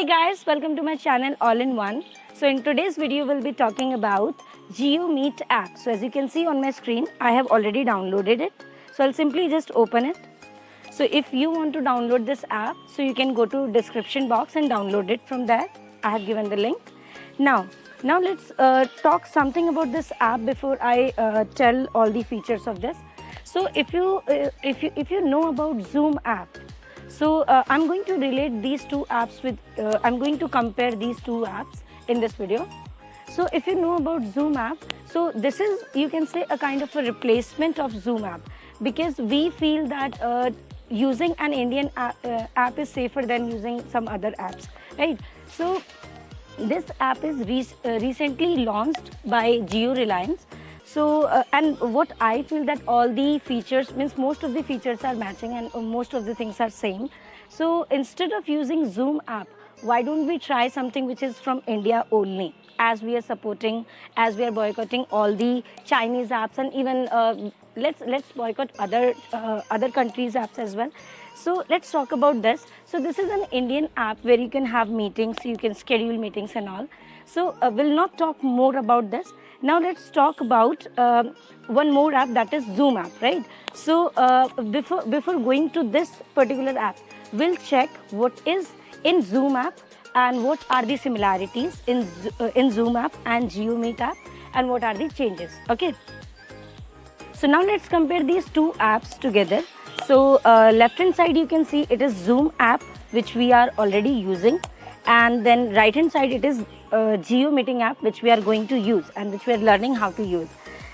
Hey guys, welcome to my channel All in One. So in today's video we'll be talking about JioMeet app. So as you can see on my screen, I have already downloaded it. So I'll simply just open it. So if you want to download this app, so you can go to description box and download it from there. I have given the link. Now let's talk something about this app before I tell all the features of this. So if you know about Zoom app, so I'm going to relate these two apps with, I'm going to compare these two apps in this video. So if you know about Zoom app, so this is, you can say, a kind of a replacement of Zoom app, because we feel that using an Indian app is safer than using some other apps, right? So this app is recently launched by Jio Reliance. So and what I feel that all the features, means most of the features are matching and most of the things are same. So instead of using Zoom app, why don't we try something which is from India only, as we are supporting, as we are boycotting all the Chinese apps, and even let's boycott other countries' apps as well. So let's talk about this. So this is an Indian app where you can have meetings, you can schedule meetings and all. So we'll not talk more about this. Now let's talk about one more app, that is Zoom app, right? So before going to this particular app, we'll check what is in Zoom app and what are the similarities in Zoom app and JioMeet app, and what are the changes. Okay. So now let's compare these two apps together. So left hand side you can see it is Zoom app, which we are already using, and then right hand side it is JioMeeting app, which we are going to use and which we are learning how to use.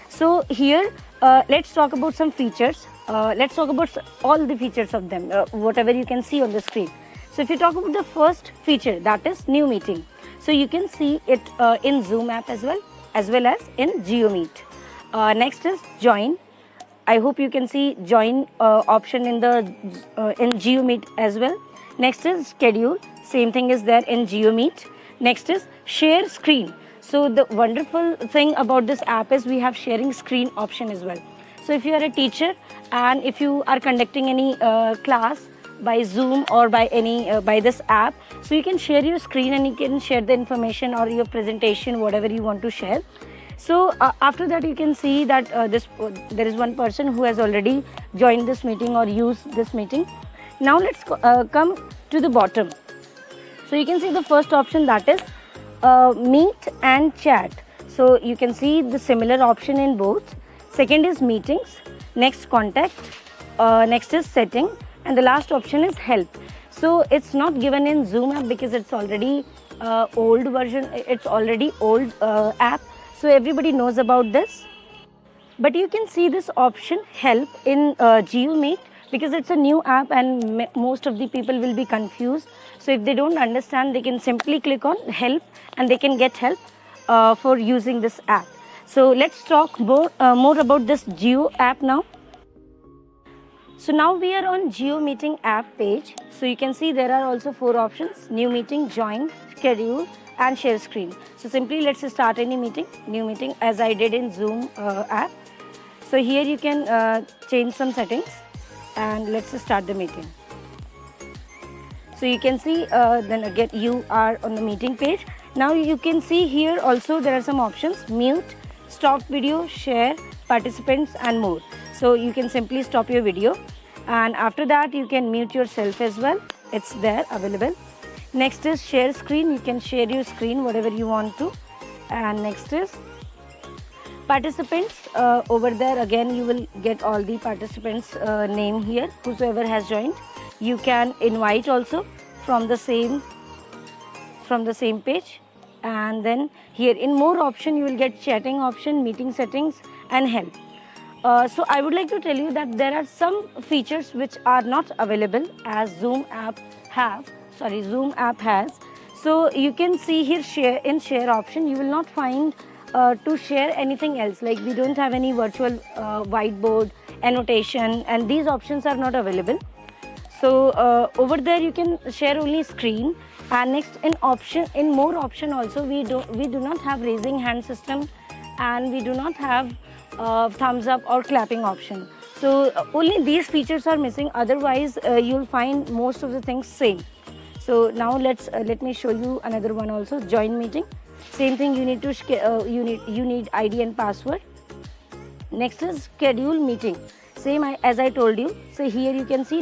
So here let's talk about some features. Let's talk about all the features of them, whatever you can see on the screen. So if you talk about the first feature, that is new meeting. So you can see it in Zoom app as well as in JioMeet. Next is join. I hope you can see join option in JioMeet as well. Next is schedule. Same thing is there in JioMeet. Next is share screen. So the wonderful thing about this app is we have sharing screen option as well. So if you are a teacher and if you are conducting any class by Zoom or by by this app, so you can share your screen and you can share the information or your presentation, whatever you want to share. So after that you can see that there is one person who has already joined this meeting or used this meeting. Now let's come to the bottom. So you can see the first option, that is meet and chat. So you can see the similar option in both. Second is meetings, next contact, next is setting, and the last option is help. So it's not given in Zoom app because it's already old version, it's already old app. So everybody knows about this. But you can see this option help in JioMeet, because it's a new app and most of the people will be confused. So if they don't understand, they can simply click on help and they can get help for using this app. So let's talk more about this Jio app now. So now we are on JioMeeting app page. So you can see there are also 4 options: new meeting, join, schedule, and share screen. So simply let's start any meeting, new meeting, as I did in Zoom app. So here you can change some settings and let's start the meeting. So you can see then again you are on the meeting page. Now you can see here also there are some options: mute, stop video, share, participants, and more. So you can simply stop your video, and after that you can mute yourself as well. It's there available. Next is share screen. You can share your screen whatever you want to. And next is participants. Over there again you will get all the participants name here, whosoever has joined. You can invite also from the same page. And then here in more option you will get chatting option, meeting settings, and help. So I would like to tell you that there are some features which are not available as Zoom app has. So you can see here share option, you will not find to share anything else, like we don't have any virtual whiteboard, annotation, and these options are not available. So over there you can share only screen. And next in more option also we do not have raising hand system, and we do not have thumbs up or clapping option. So only these features are missing, otherwise you'll find most of the things same. So now let me show you another one also, join meeting. Same thing, you need to you need ID and password. Next is schedule meeting. Same as I told you. So here you can see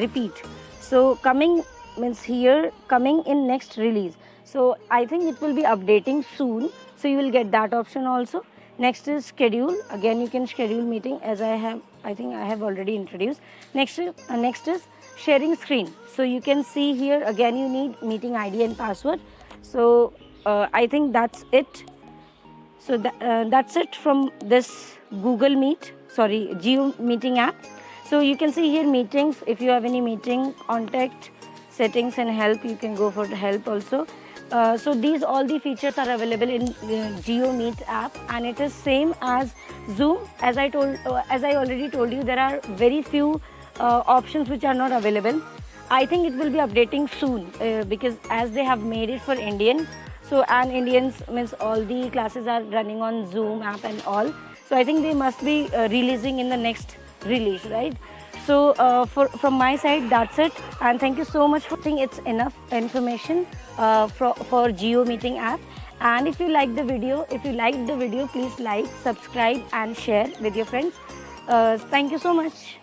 repeat. So coming means here coming in next release. So I think it will be updating soon. So you will get that option also. Next is schedule. Again, you can schedule meeting as I think I have already introduced. Next is sharing screen. So you can see here again you need meeting ID and password. So I think that's it. So that's it from this Google Meet, Geo Meeting app. So you can see here meetings. If you have any meeting, contact, settings and help, you can go for the help also. So these all the features are available in Geo Meet app, and it is same as Zoom. As I already told you, there are very few options which are not available. I think it will be updating soon because as they have made it for Indian. So and Indians means all the classes are running on Zoom app and all. So I think they must be releasing in the next release, right? So from my side, that's it. And thank you so much for saying it's enough information for Geo Meeting app. And if you liked the video, please like, subscribe and share with your friends. Thank you so much.